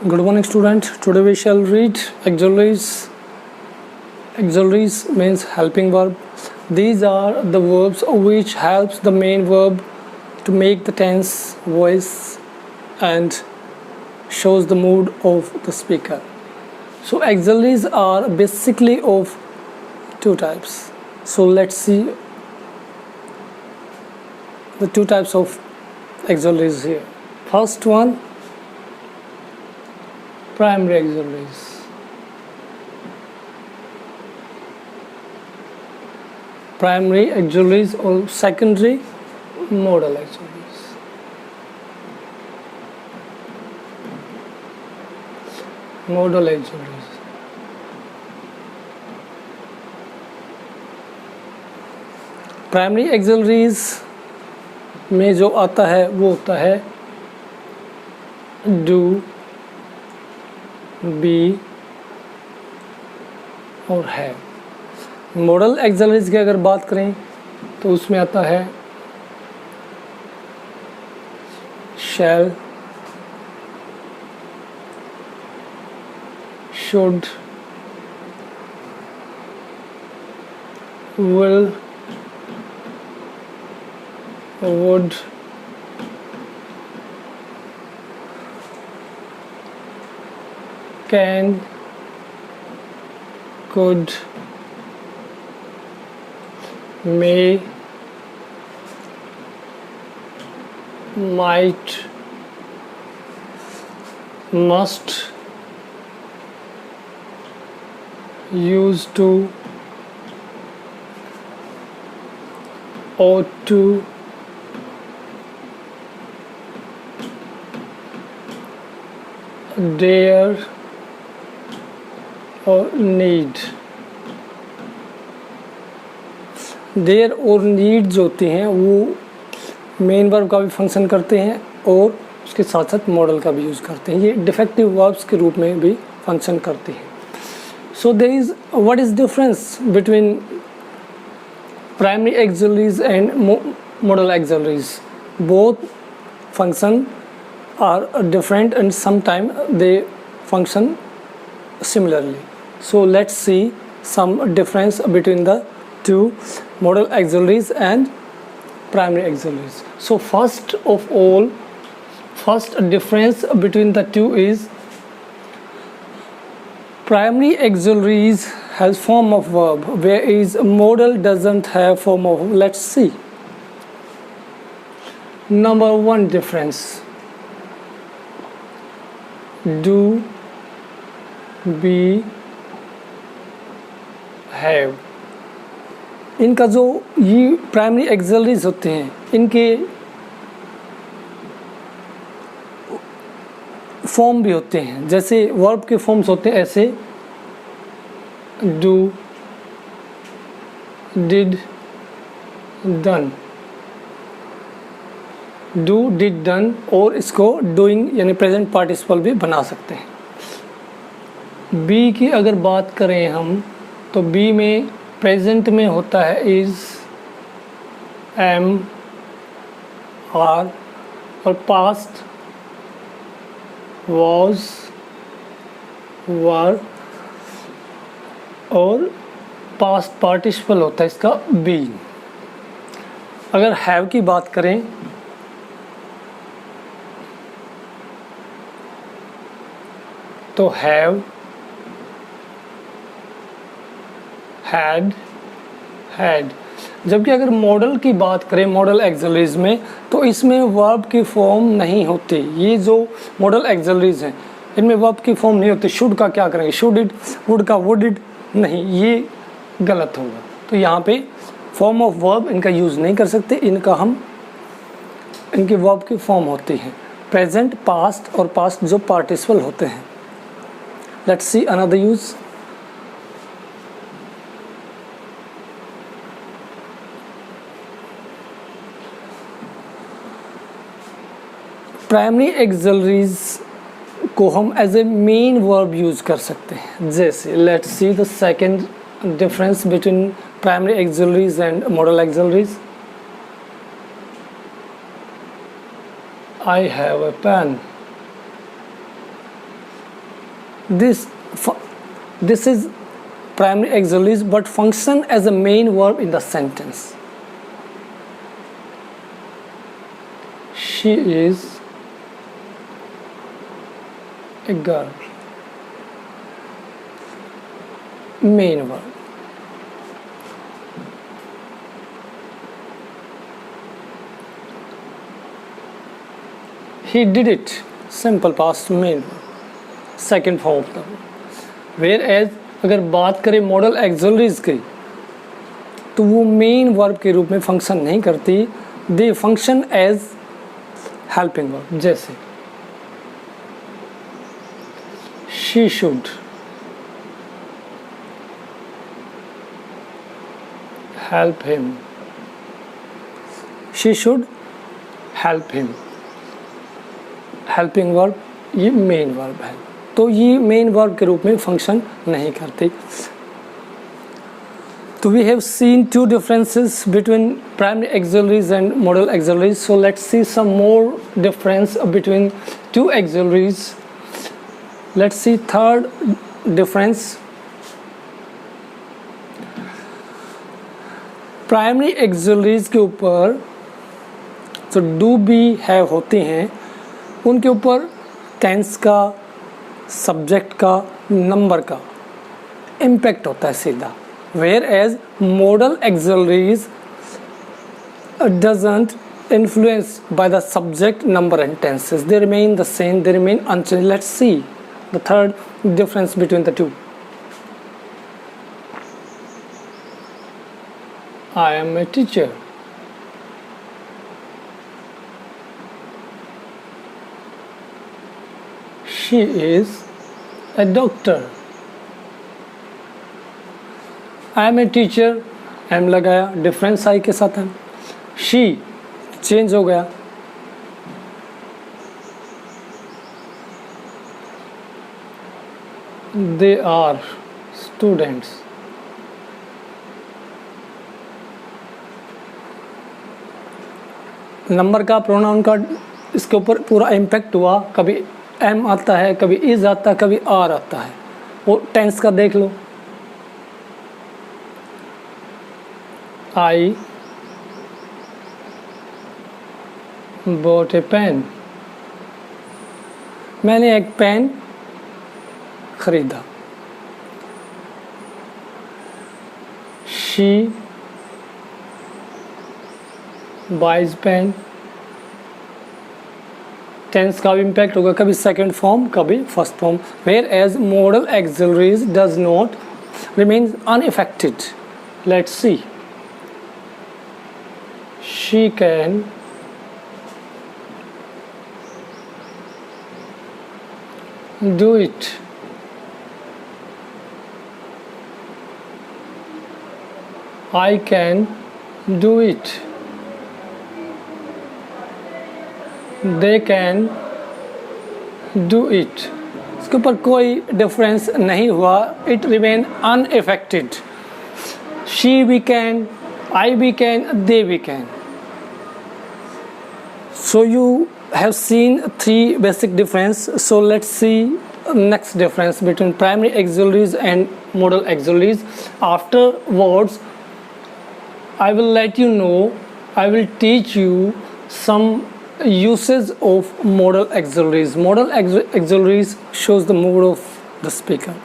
Good morning, student. Today we shall read auxiliaries. Auxiliaries means helping verb. These are the verbs which helps the main verb to make the tense, voice, and shows the mood of the speaker. So auxiliaries are basically of two types. So let's see the two types of auxiliaries here. First one, primary auxiliaries. Primary auxiliaries or secondary modal auxiliaries. Modal auxiliaries. Primary auxiliaries में जो आता है वो होता है do, B और है. Model auxiliaries की अगर बात करें तो उसमें आता है shall, should, will, would, can, could, may, might, must, used to, ought to, dare और नीड. देयर और नीड जो होते हैं वो मेन वर्ब का भी फंक्शन करते हैं और उसके साथ साथ मॉडल का भी यूज़ करते हैं. ये डिफेक्टिव वर्ब्स के रूप में भी फंक्शन करते हैं. So there is what is difference between primary auxiliaries and modal auxiliaries. Both function are different and sometimes they function similarly. So let's see some difference between the two modal auxiliaries and primary auxiliaries. So first of all, first difference between the two is primary auxiliaries has form of verb, whereas modal doesn't have form of. Let's see. Number one difference. Do, be, have. इनका जो ये primary auxiliaries होते हैं इनके form भी होते हैं. जैसे वर्ब के फॉर्म्स होते हैं ऐसे do, did, done. Do, did, done और इसको डूइंग यानी प्रेजेंट पार्टिसिपल भी बना सकते हैं. बी की अगर बात करें हम तो बी में प्रेजेंट में होता है इज़, एम, आर और पास्ट वॉज, वर और पास्ट पार्टिसिपल होता है इसका बी. अगर हैव की बात करें तो हैव, हैड, हैड. जबकि अगर मॉडल की बात करें मॉडल auxiliaries में तो इसमें वर्ब की फॉर्म नहीं होती. ये जो मॉडल auxiliaries हैं इनमें वर्ब की फॉर्म नहीं होती. शुड का क्या करेंगे, शुड इट, वुड का वुड इट नहीं, ये गलत होगा. तो यहाँ पे फॉर्म ऑफ वर्ब इनका यूज़ नहीं कर सकते. इनका हम इनकी वर्ब की फॉर्म होती है प्रेजेंट, पास्ट और पास्ट जो पार्टिसिपल होते हैं. Let's see another use. प्राइमरी auxiliaries को हम as a main verb use कर सकते हैं. जैसे let's see the second difference between primary auxiliaries and modal auxiliaries. I have a pen. this this is primary auxiliaries but function as a main verb in the sentence. She is a girl. Main verb. He did it. Simple past main verb. Second form of the verb. Whereas अगर बात करें model auxiliaries की तो वो main verb के रूप में function नहीं करती, दे फंक्शन एज हेल्पिंग वर्ब. जैसे she should help him. She should help him. Helping verb ये मेन वर्ब है, तो ये मेन वर्ब के रूप में फंक्शन नहीं करते. तो we have seen two differences between primary auxiliaries and modal auxiliaries. So let's see some more difference between two auxiliaries. Let's see third difference. Primary auxiliaries के ऊपर जो do be have होते हैं उनके ऊपर टेंस का, सब्जेक्ट का, number का इम्पैक्ट होता है सीधा. Whereas modal auxiliaries doesn't influence by the subject, number and tenses. They remain the same, they remain unchanged. Let's see the third difference between the two. I am a teacher. She is a doctor. I am a teacher. am लगाया, difference I के साथ है. she change हो गया. they are students. Number का, pronoun का इसके ऊपर पूरा इम्पैक्ट हुआ. कभी एम आता है, कभी इज आता है, कभी आर आता है. वो टेंस का देख लो. I bought a pen. मैंने एक पेन खरीदा. She buys pen. टेंस का भी इम्पैक्ट होगा, कभी सेकंड फॉर्म, कभी first form. Whereas modal auxiliaries does not remain unaffected. Let's see. She can do it. I can do it. They can do it. इसके ऊपर कोई difference नहीं हुआ. It remain unaffected. She we can, I we can, they we can. So you have seen three basic difference. So let's see next difference between primary auxiliaries and modal auxiliaries. Afterwards, I will let you know, I will teach you some uses of modal auxiliaries. Modal auxiliaries shows the mood of the speaker.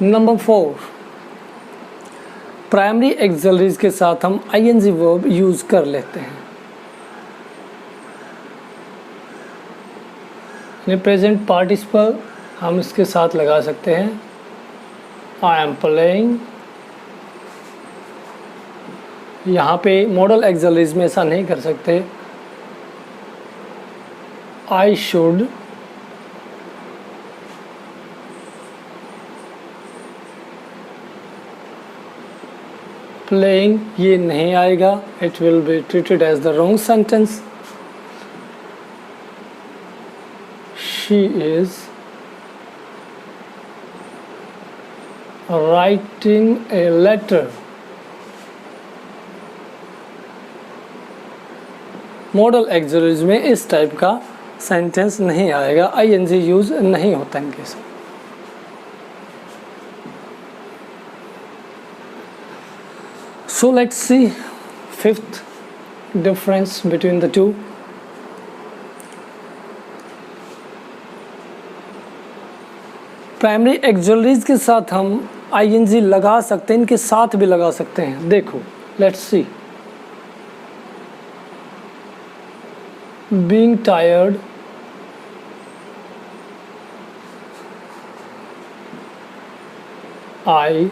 Number 4. Primary auxiliaries के साथ हम ING verb use कर लेते हैं. Present participle हम इसके साथ लगा सकते हैं. I am playing. यहाँ पे मॉडल एक्सिलरीज में ऐसा नहीं कर सकते. I should. प्लेइंग ये नहीं आएगा. It will be treated as the wrong sentence. She is writing a letter. Modal auxiliaries में इस टाइप का सेंटेंस नहीं आएगा, ing यूज नहीं होता इनके साथ। So let's see fifth difference between the two. Primary auxiliaries के साथ हम ing लगा सकते हैं, इनके साथ भी लगा सकते हैं। देखो, let's see. Being tired, I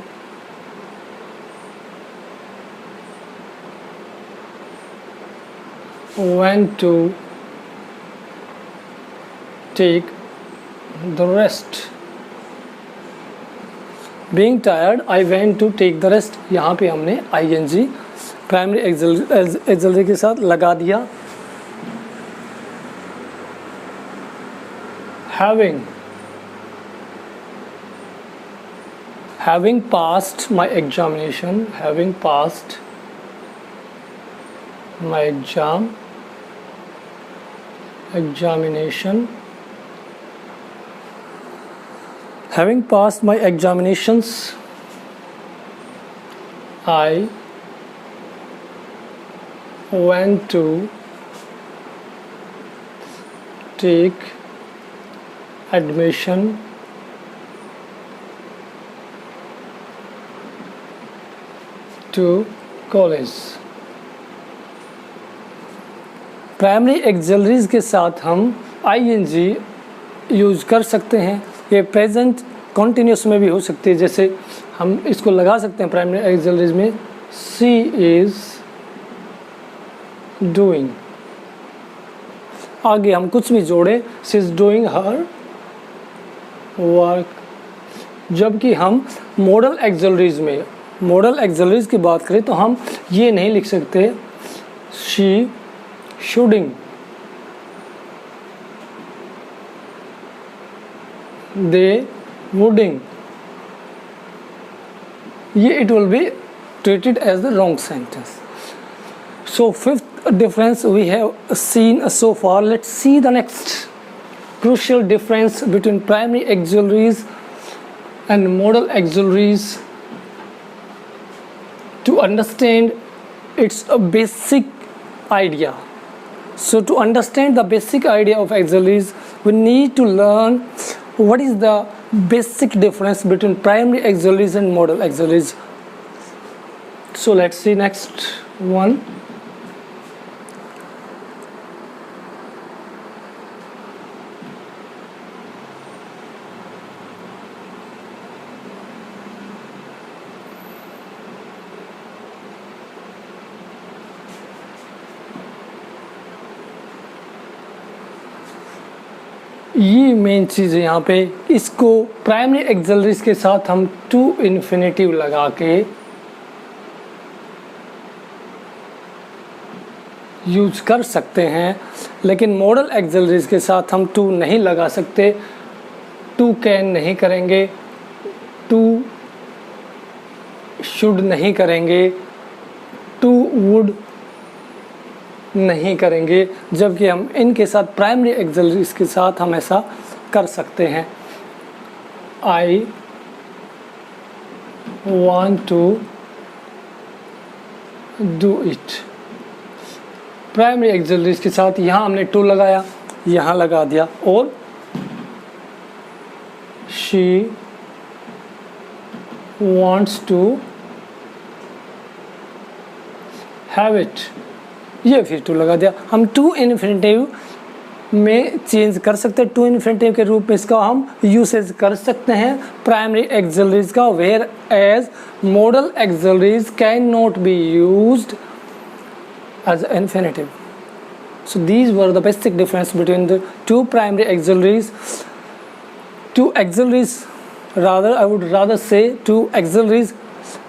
went to take the rest. Being tired, I went to take the rest. यहाँ पे हमने ing प्राइमरी एक्सुलरी के साथ लगा दिया। having passed my examination, having passed my examination, having passed my examinations, I went to take admission to college. Primary auxiliaries के साथ हम ing यूज कर सकते हैं। ये प्रेजेंट कॉन्टिन्यूस में भी हो सकती है, जैसे हम इसको लगा सकते हैं प्राइमरी एक्सुलरीज में, शी इज डूइंग। आगे हम कुछ भी जोड़े, she is doing her work. जबकि हम मॉडल एक्सुलरीज की बात करें तो हम ये नहीं लिख सकते she shoulding, they wouldn't, it will be treated as the wrong sentence. So fifth difference we have seen so far. Let's see the next crucial difference between primary auxiliaries and modal auxiliaries. To understand its a basic idea. So to understand the basic idea of auxiliaries, we need to learn what is the basic difference between primary auxiliaries and modal auxiliaries. So let's see next one. ये main चीज़ है यहाँ पे। इसको primary auxiliaries के साथ हम to infinitive लगा के यूज कर सकते हैं, लेकिन मॉडल एक्सुलरीज के साथ हम टू नहीं लगा सकते। टू कैन नहीं करेंगे, टू शुड नहीं करेंगे, टू वुड नहीं करेंगे, जबकि हम इनके साथ प्राइमरी एक्सुलरीज के साथ हम ऐसा कर सकते हैं। I want to do it. Primary auxiliaries के साथ यहाँ हमने टू लगाया, यहाँ लगा दिया, और she wants to have it, ये फिर टू लगा दिया। हम टू इन्फिनेटिव में चेंज कर सकते हैं, टू इन्फिनेटिव के रूप में इसका हम यूसेज कर सकते हैं प्राइमरी एक्सुलरीज का, whereas modal auxiliaries can not be used as infinitive. So these were the basic difference between the two primary auxiliaries. Two auxiliaries, rather I would rather say two auxiliaries,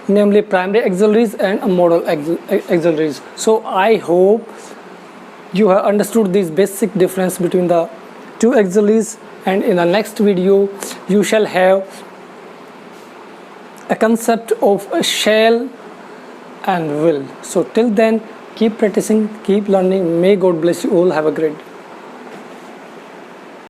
namely primary auxiliaries and modal auxiliaries. So I hope you have understood this basic difference between the two auxiliaries, and in the next video you shall have a concept of a shall and will. So till then, keep practicing, keep learning. May God bless you all. Have a great day.